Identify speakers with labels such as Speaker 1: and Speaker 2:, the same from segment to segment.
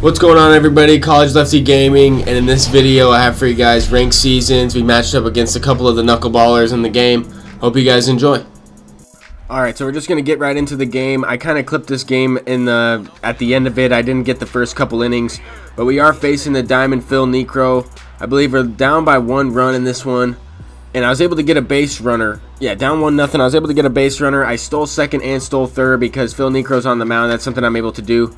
Speaker 1: What's going on, everybody? College Lefty Gaming, and in this video I have for you guys ranked seasons. We matched up against a couple of the knuckleballers in the game. Hope you guys enjoy. Alright, so we're just going to get right into the game. I kind of clipped this game at the end of it. I didn't get the first couple innings, but we are facing the Diamond Phil Niekro. I believe we're down by 1 run in this one, and I was able to get a base runner. Yeah, down 1-0. I was able to get a base runner. I stole second and stole third because Phil Niekro's on the mound. That's something I'm able to do.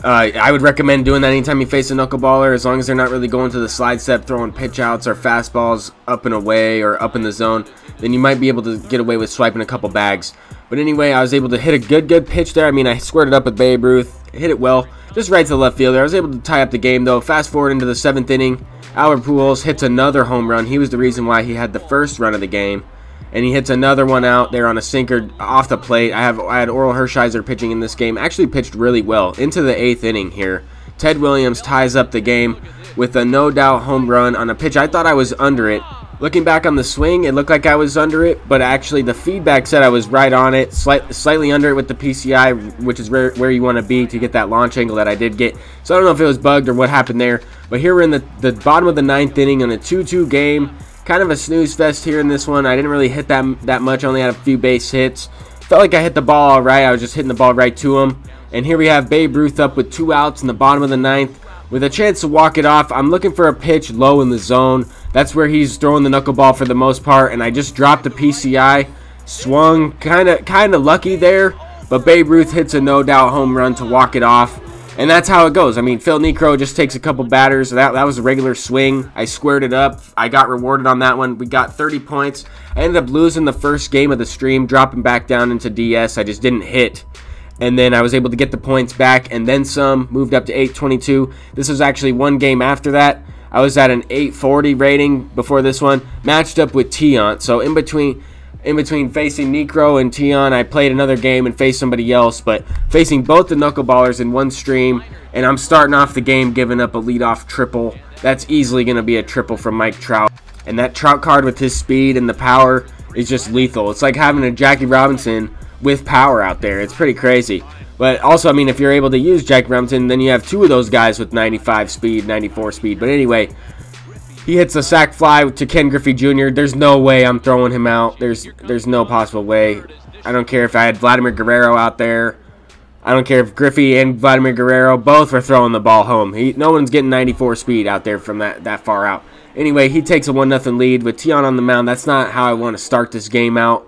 Speaker 1: I would recommend doing that anytime you face a knuckleballer, as long as they're not really going to the slide step, throwing pitch outs or fastballs up and away or up in the zone. Then you might be able to get away with swiping a couple bags. But anyway, I was able to hit a good pitch there. I mean, I squared it up with Babe Ruth, hit it well, just right to the left fielder. I was able to tie up the game though. Fast forward into the 7th inning, Albert Pujols hits another home run. He was the reason why he had the first run of the game. And he hits another one out there on a sinker off the plate. I had Oral Hershiser pitching in this game. Actually pitched really well into the 8th inning here. Ted Williams ties up the game with a no-doubt home run on a pitch. I thought I was under it. Looking back on the swing, it looked like I was under it, but actually the feedback said I was right on it, slightly under it with the PCI, which is where you want to be to get that launch angle that I did get. So I don't know if it was bugged or what happened there. But here we're in the bottom of the 9th inning in a 2-2 game. Kind of a snooze fest here in this one. I didn't really hit that much. I only had a few base hits. Felt like I hit the ball all right. I was just hitting the ball right to him. And here we have Babe Ruth up with 2 outs in the bottom of the 9th with a chance to walk it off. I'm looking for a pitch low in the zone. That's where he's throwing the knuckleball for the most part. And I just dropped the PCI. Swung kind of lucky there. But Babe Ruth hits a no-doubt home run to walk it off. And that's how it goes. I mean, Phil Niekro just takes a couple batters. That was a regular swing. I squared it up. I got rewarded on that one. We got 30 points. I ended up losing the first game of the stream, dropping back down into DS. I just didn't hit. And then I was able to get the points back and then some. Moved up to 822. This was actually one game after that. I was at an 840 rating before this one. Matched up with Tiant. So in between facing Niekro and Tiant, I played another game and faced somebody else, but facing both the knuckleballers in one stream, and I'm starting off the game giving up a leadoff triple. That's easily going to be a triple from Mike Trout. And that Trout card with his speed and the power is just lethal. It's like having a Jackie Robinson with power out there. It's pretty crazy. But also, I mean, if you're able to use Jackie Robinson, then you have 2 of those guys with 95 speed, 94 speed. But anyway, he hits a sac fly to Ken Griffey Jr. There's no way I'm throwing him out. There's no possible way. I don't care if I had Vladimir Guerrero out there. I don't care if Griffey and Vladimir Guerrero both were throwing the ball home. No one's getting 94 speed out there from that far out. Anyway, he takes a 1-0 lead with Tiant on the mound. That's not how I want to start this game out.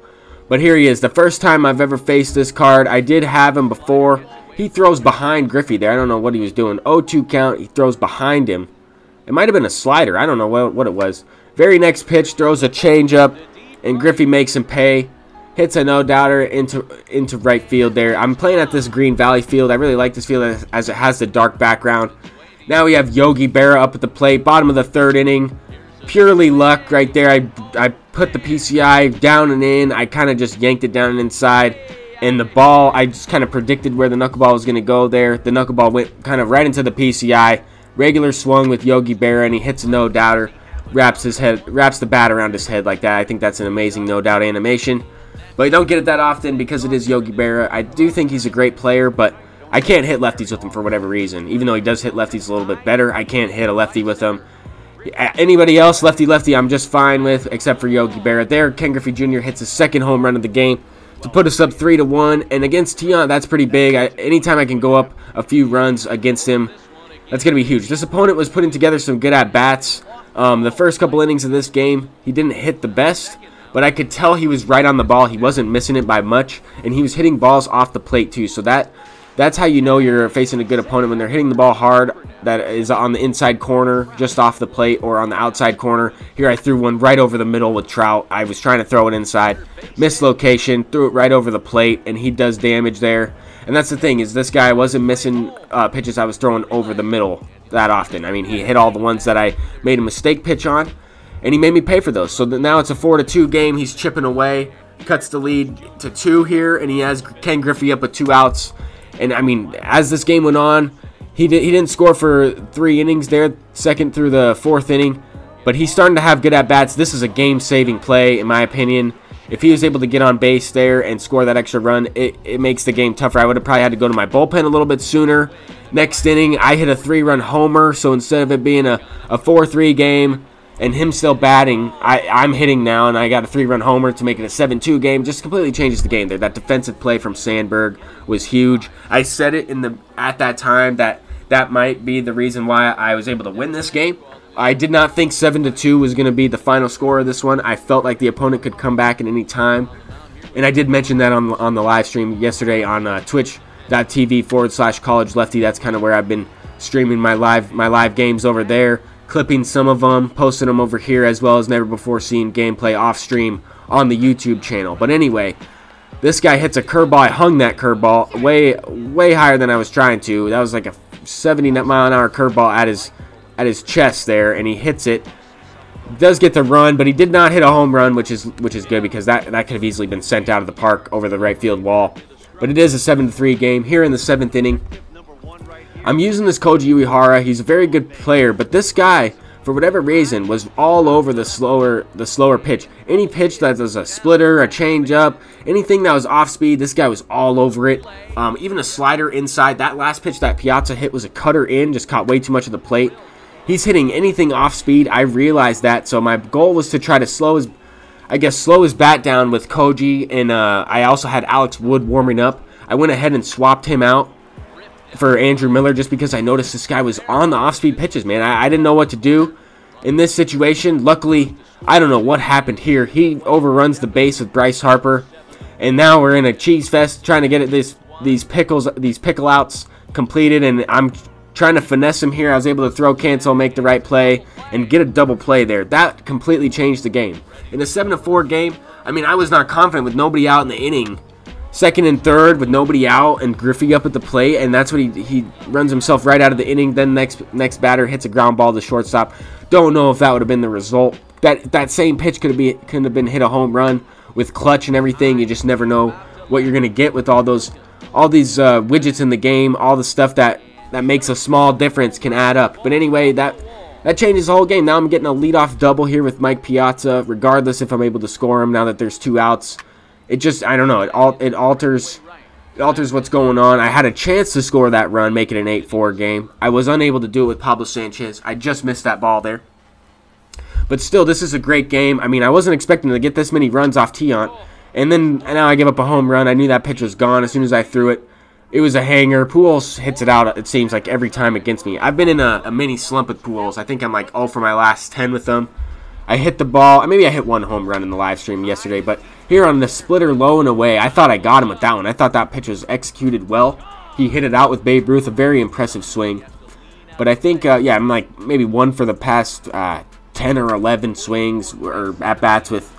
Speaker 1: But here he is. The first time I've ever faced this card. I did have him before. He throws behind Griffey there. I don't know what he was doing. 0-2 count. He throws behind him. It might have been a slider. I don't know what it was. Very next pitch, throws a changeup, and Griffey makes him pay. Hits a no-doubter into right field there. I'm playing at this Green Valley field. I really like this field as it has the dark background. Now we have Yogi Berra up at the plate. Bottom of the 3rd inning. Purely luck right there. I put the PCI down and in. I kind of just yanked it down and inside. And the ball, I just kind of predicted where the knuckleball was going to go there. The knuckleball went kind of right into the PCI. Regular swung with Yogi Berra, and he hits a no-doubter, wraps the bat around his head like that. I think that's an amazing no-doubt animation. But you don't get it that often because it is Yogi Berra. I do think he's a great player, but I can't hit lefties with him for whatever reason. Even though he does hit lefties a little bit better, I can't hit a lefty with him. Anybody else, lefty, I'm just fine with, except for Yogi Berra. There, Ken Griffey Jr. hits his 2nd home run of the game to put us up 3-1. And against Tiant, that's pretty big. Anytime I can go up a few runs against him, that's going to be huge. This opponent was putting together some good at-bats. The first couple innings of this game, he didn't hit the best, but I could tell he was right on the ball. He wasn't missing it by much, and he was hitting balls off the plate too. So that's how you know you're facing a good opponent, when they're hitting the ball hard that is on the inside corner, just off the plate, or on the outside corner. Here I threw one right over the middle with Trout. I was trying to throw it inside. Missed location, threw it right over the plate, and he does damage there. And that's the thing, is this guy wasn't missing pitches I was throwing over the middle that often. I mean, he hit all the ones that I made a mistake pitch on, and he made me pay for those. So now it's a 4-2 game. He's chipping away, cuts the lead to 2 here, and he has Ken Griffey up with 2 outs. And, I mean, as this game went on, he didn't score for 3 innings there, 2nd through the 4th inning, but he's starting to have good at-bats. This is a game-saving play, in my opinion. If he was able to get on base there and score that extra run, it makes the game tougher. I would have probably had to go to my bullpen a little bit sooner Next inning, I hit a 3-run homer, so instead of it being a 4-3 game and him still batting, I'm hitting now, and I got a 3-run homer to make it a 7-2 game. Just completely changes the game there. That defensive play from Sandberg was huge. I said it at that time that might be the reason why I was able to win this game. I did not think 7-2 was going to be the final score of this one. I felt like the opponent could come back at any time, and I did mention that on the live stream yesterday on twitch.tv/College Lefty. That's kind of where I've been streaming my live games over there, clipping some of them, posting them over here, as well as never before seen gameplay off stream on the YouTube channel. But anyway, this guy hits a curveball. I hung that curveball way higher than I was trying to. That was like a 70-mile-an-hour curveball at his chest there, and he hits it. Does get the run, but he did not hit a home run, which is good, because that could have easily been sent out of the park over the right field wall. But it is a 7-3 game here in the 7th inning. I'm using this Koji Uehara. He's a very good player, but this guy, for whatever reason, was all over the slower pitch. Any pitch that was a splitter, a changeup, anything that was off speed, this guy was all over it. Even a slider inside. That last pitch that Piazza hit was a cutter in, just caught way too much of the plate. He's hitting anything off speed. I realized that, so my goal was to try to slow his bat down with Koji, and I also had Alex Wood warming up. I went ahead and swapped him out for Andrew Miller just because I noticed this guy was on the off-speed pitches, man. I didn't know what to do in this situation. Luckily, I don't know what happened here. He overruns the base with Bryce Harper, and now we're in a cheese fest trying to get these pickle outs completed, and I'm trying to finesse him here. I was able to throw cancel, make the right play, and get a double play there. That completely changed the game. In a 7-4 game, I mean, I was not confident with nobody out in the inning. Second and third with nobody out and Griffey up at the plate, and that's what he runs himself right out of the inning. Then next batter hits a ground ball to shortstop. Don't know if that would have been the result. That same pitch could have been hit a home run with clutch and everything. You just never know what you're gonna get with all these widgets in the game. All the stuff that makes a small difference can add up. But anyway, that changes the whole game. Now I'm getting a leadoff double here with Mike Piazza, regardless if I'm able to score him now that there's 2 outs. It just, I don't know, it alters what's going on. I had a chance to score that run, make it an 8-4 game. I was unable to do it with Pablo Sanchez. I just missed that ball there. But still, this is a great game. I mean, I wasn't expecting to get this many runs off Tiant. And now I give up a home run. I knew that pitch was gone as soon as I threw it. It was a hanger. Pujols hits it out, it seems like, every time against me. I've been in a mini slump with Pujols. I think I'm like 0 for my last 10 with them. I hit the ball. Maybe I hit 1 home run in the live stream yesterday, but here on the splitter low and away, I thought I got him with that one. I thought that pitch was executed well. He hit it out with Babe Ruth, a very impressive swing. But I think, yeah, I'm like maybe 1 for the past 10 or 11 swings or at-bats with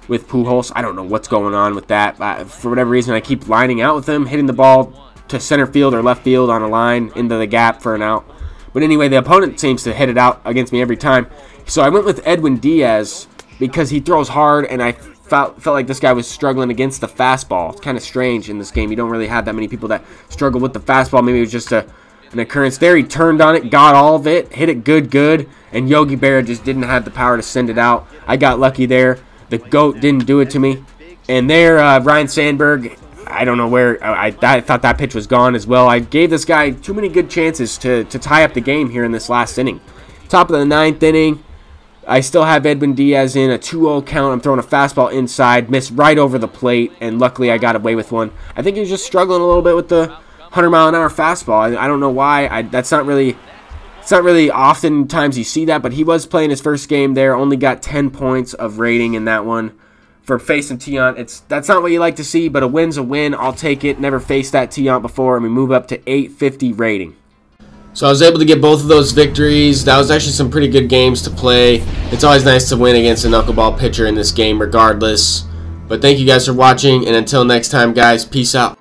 Speaker 1: Pujols. I don't know what's going on with that. For whatever reason, I keep lining out with him, hitting the ball to center field or left field on a line into the gap for an out. But anyway, the opponent seems to hit it out against me every time. So I went with Edwin Diaz because he throws hard, and I felt like this guy was struggling against the fastball. It's kind of strange in this game. You don't really have that many people that struggle with the fastball. Maybe it was just an occurrence there. He turned on it, got all of it, hit it good, and Yogi Berra just didn't have the power to send it out. I got lucky there. The GOAT didn't do it to me. And there, Ryan Sandberg, I don't know where. I thought that pitch was gone as well. I gave this guy too many good chances to tie up the game here in this last inning. Top of the 9th inning, I still have Edwin Diaz in a 2-0 count. I'm throwing a fastball inside, missed right over the plate, and luckily I got away with one. I think he was just struggling a little bit with the 100-mile-an-hour fastball. I don't know why. It's not really oftentimes you see that, but he was playing his first game there. Only got 10 points of rating in that one for facing Tiant. That's not what you like to see, but a win's a win. I'll take it. Never faced that Tiant before, and we move up to 850 rating. So I was able to get both of those victories. That was actually some pretty good games to play. It's always nice to win against a knuckleball pitcher in this game regardless. But thank you guys for watching, and until next time, guys, peace out.